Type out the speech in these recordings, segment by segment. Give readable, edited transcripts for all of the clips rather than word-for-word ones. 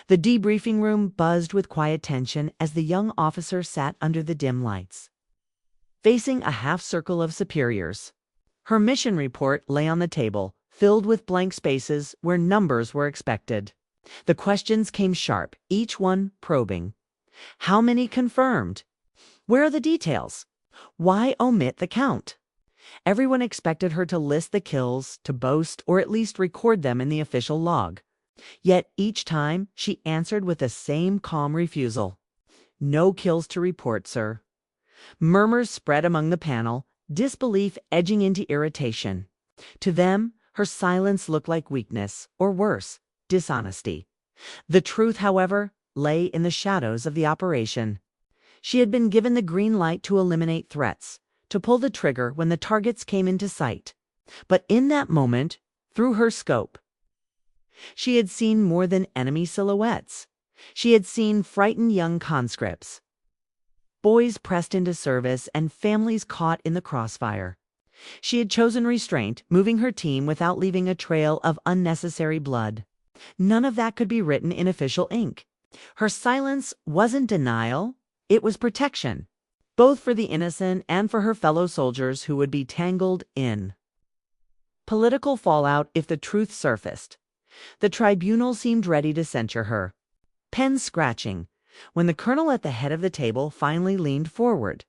The debriefing room buzzed with quiet tension as the young officer sat under the dim lights, facing a half-circle of superiors. Her mission report lay on the table, filled with blank spaces where numbers were expected. The questions came sharp, each one probing. How many confirmed? Where are the details? Why omit the count? Everyone expected her to list the kills, to boast, or at least record them in the official log. Yet each time, she answered with the same calm refusal. No kills to report, sir. Murmurs spread among the panel, disbelief edging into irritation. To them, her silence looked like weakness, or worse, dishonesty. The truth, however, lay in the shadows of the operation. She had been given the green light to eliminate threats, to pull the trigger when the targets came into sight. But in that moment, through her scope, she had seen more than enemy silhouettes. She had seen frightened young conscripts, boys pressed into service, and families caught in the crossfire. She had chosen restraint, moving her team without leaving a trail of unnecessary blood. None of that could be written in official ink. Her silence wasn't denial, it was protection, both for the innocent and for her fellow soldiers who would be tangled in political fallout if the truth surfaced. The tribunal seemed ready to censure her, pen scratching, when the colonel at the head of the table finally leaned forward.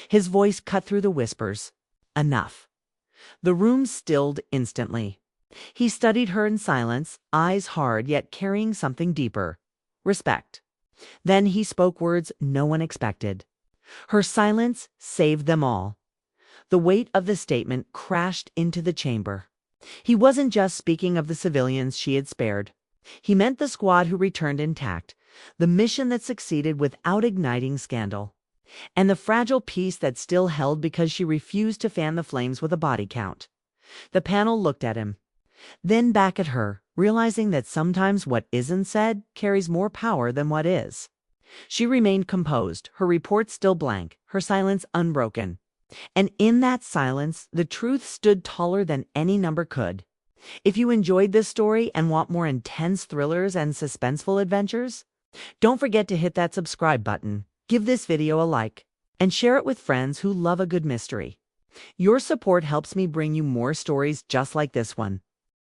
His voice cut through the whispers. Enough. The room stilled instantly. He studied her in silence, eyes hard yet carrying something deeper. Respect. Then he spoke words no one expected. Her silence saved them all. The weight of the statement crashed into the chamber. He wasn't just speaking of the civilians she had spared. He meant the squad who returned intact, the mission that succeeded without igniting scandal, and the fragile peace that still held because she refused to fan the flames with a body count. The panel looked at him, then back at her, realizing that sometimes what isn't said carries more power than what is. She remained composed, her report still blank, her silence unbroken. And in that silence, the truth stood taller than any number could. If you enjoyed this story and want more intense thrillers and suspenseful adventures, don't forget to hit that subscribe button, give this video a like, and share it with friends who love a good mystery. Your support helps me bring you more stories just like this one.